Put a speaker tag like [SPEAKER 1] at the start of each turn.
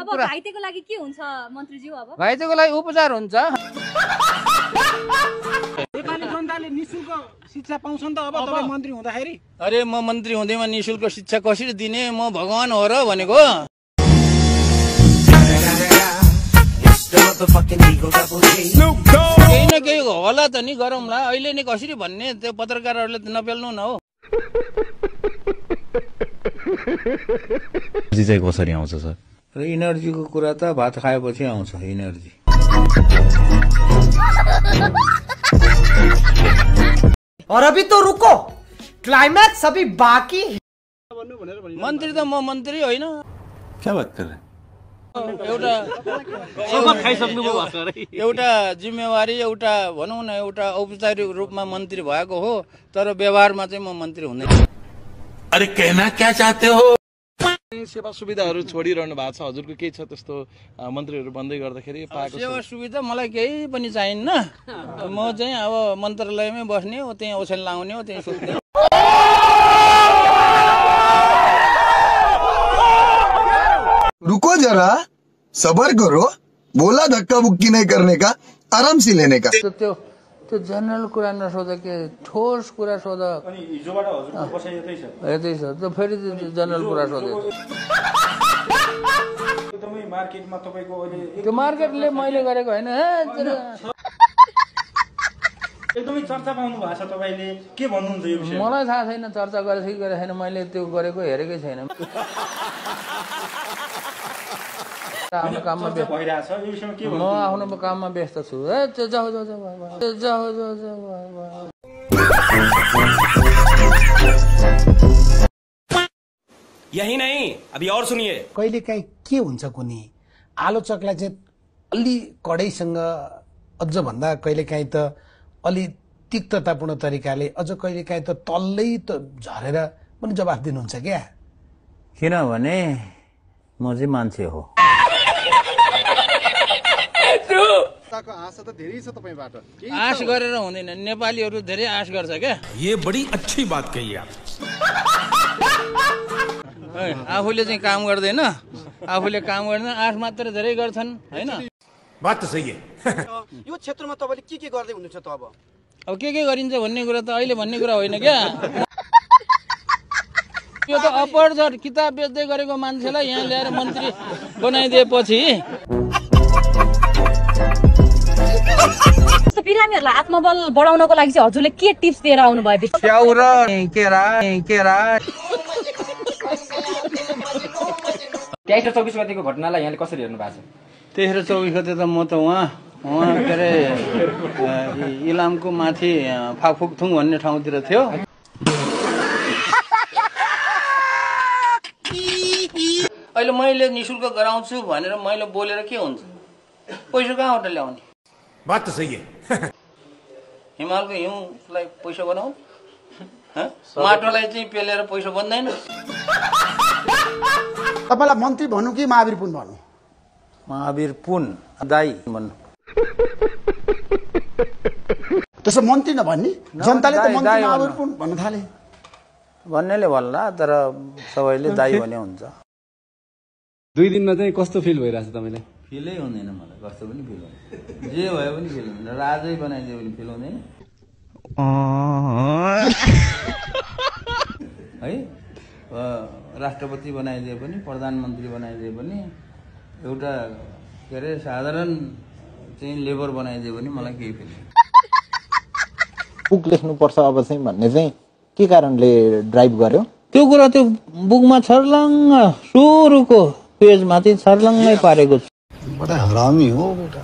[SPEAKER 1] अब घाइतेको लागि के हुन्छ मन्त्रीज्यू? अब
[SPEAKER 2] घाइतेको लागि उपचार हुन्छ।
[SPEAKER 3] नेपाली जनताले निशुल्क शिक्षा पाउँछन् त अब तपाई मन्त्री हुँदाखेरि?
[SPEAKER 2] अरे म मन्त्री हुँदैमा निशुल्क शिक्षा कसरी दिने? म भगवान हो र भनेको। केही न केही होला त नि, गरौँला। अहिले नै कसरी भन्ने त्यो पत्रकारहरूले नपेल्नु न हो।
[SPEAKER 4] चाहिँ कसरी आउँछ सर?
[SPEAKER 2] र इनर्जीको कुरा त भात खाएपछि आउँछ इनर्जी।
[SPEAKER 5] और अभी तो रुको, क्लाइमैक्स अभी बाकी।
[SPEAKER 2] मन्त्री त म मन्त्री होइन।
[SPEAKER 4] क्या बात कर रहे हैं?
[SPEAKER 2] एउटा जिम्मेवारी, एउटा भनौँ न, एउटा औपचारिक रूपमा मन्त्री भएको हो, तर व्यवहारमा चाहिँ म मन्त्री हुँदैन।
[SPEAKER 4] अरे कहना क्या चाहते हो?
[SPEAKER 3] सेवा सुविधाहरू छोडिरहनु भएको छ, हजुरको केही छ त्यस्तो मन्त्रीहरू बन्दै गर्दाखेरि पाएको?
[SPEAKER 2] सेवा सुविधा मलाई केही पनि चाहिन्न। म चाहिँ अब मन्त्रालयमै बस्ने हो, त्यही ओछ्यान लाउने हो, त्यही सुत्ने।
[SPEAKER 6] रुको जरा, सबर करो। बोला धक्का बुक्की नहीं करने का, आराम से लेने का।
[SPEAKER 2] त्यो जनरल कुरा नसोध, के ठोस कुरा सोध। यतै छ त फेरि जनरल कुरा सोधे। त्यो मार्केटले मैले गरेको होइन।
[SPEAKER 3] एकदमै चर्चा पाउनु भएको छ तपाईले, के भन्नुहुन्छ यो विषयमा?
[SPEAKER 2] मलाई थाहा छैन चर्चा गरेछ कि गरेको छैन, मैले त्यो गरेको हेरेकै छैन। आफ्नो काममा
[SPEAKER 3] भइरहेछ यो विषयमा के
[SPEAKER 2] म आफ्नो काममा व्यस्त छु।
[SPEAKER 5] यही नहीं, अभी और सुनिए।
[SPEAKER 7] कहिले काहीँ के हुन्छ कुनै आलोचकलाई चाहिँ अलि कडाइसँग, अझ भन्दा कहिले काहीँ त अलि तिक्ततापूर्ण तरिकाले, अझ कहिले काहीँ त तल्लै त झरेर पनि जवाफ दिनुहुन्छ क्या?
[SPEAKER 2] किनभने म चाहिँ मान्छे हो। आश गरेर हुँदैन, नेपालीहरू धेरै आश गर्छ क्या।
[SPEAKER 4] ये बड़ी अच्छी बात कही आप।
[SPEAKER 2] आफूले चाहिँ काम गर्दैन, आफूले काम गर्दैन, आश मात्र धेरै गर्छन् होइन।
[SPEAKER 4] बात तो सही है।
[SPEAKER 5] यो क्षेत्रमा तपाईले के गर्दै हुनुहुन्छ त?
[SPEAKER 2] अब के गरिन्छ भन्ने कुरा त अहिले भन्ने कुरा होइन क्या। यो त अपरझट किताब बेच्दै गरेको मान्छेलाई यहाँ ल्याएर मन्त्री बनाइदिएपछि
[SPEAKER 1] बिरामीहरूलाई आत्मबल बढाउनको लागि चाहिँ हजुरले के टिप्स दिएर आउनु भयो?
[SPEAKER 2] च्याउ र केरा
[SPEAKER 5] 23-24 गतिको घटनालाई यहाँले कसरी हेर्नु भएको छ?
[SPEAKER 2] 23-24 गते त म त उहाँ के अरे इलामको माथि फाकफुकथुङ भन्ने ठाउँतिर थियो। अहिले मैले निशुल्क गराउँछु भनेर मैले बोलेर के हुन्छ? पैसा कहाँबाट ल्याउने?
[SPEAKER 4] बात तो सही है।
[SPEAKER 2] हिमालको हिउँलाई पैसा बनाऊ, माटोलाई चाहिँ पेलेर पैसा बन्दैन।
[SPEAKER 7] तपाईँलाई मन्त्री भन्नु कि महावीर पुन भन्नु?
[SPEAKER 2] महावीर पुन दाई भन्नु।
[SPEAKER 7] त्यसो मन्त्री नभन्ने, जनताले त मन्त्री महावीर पुन भन्न थाले।
[SPEAKER 2] भन्नेले भन्ला, तर सबैले दाई भने हुन्छ।
[SPEAKER 8] 2 दिनमा चाहिँ कस्तो फिल भइरहेछ तपाईलाई?
[SPEAKER 2] फिलै हुँदैन मलाई, कस्तो पनि फिल हुँदैन। जे भयो पनि फिल हुँदैन, राजै बनाइदियो भने फिल हुँदैन है। राष्ट्रपति बनाइदिए पनि, प्रधानमन्त्री बनाइदिए पनि, एउटा के अरे साधारण चाहिँ लेबर बनाइदियो भने मलाई केही फिल हुँदैन।
[SPEAKER 9] बुक लेख्नुपर्छ अब चाहिँ भन्ने चाहिँ के कारणले ड्राइभ गर्यो?
[SPEAKER 2] त्यो कुरा त्यो बुकमा छर्लङ्ग सुरुको पेजमा चाहिँ छर्लङ्गै पारेको छु।
[SPEAKER 6] बड़ा हरामी हो बेटा।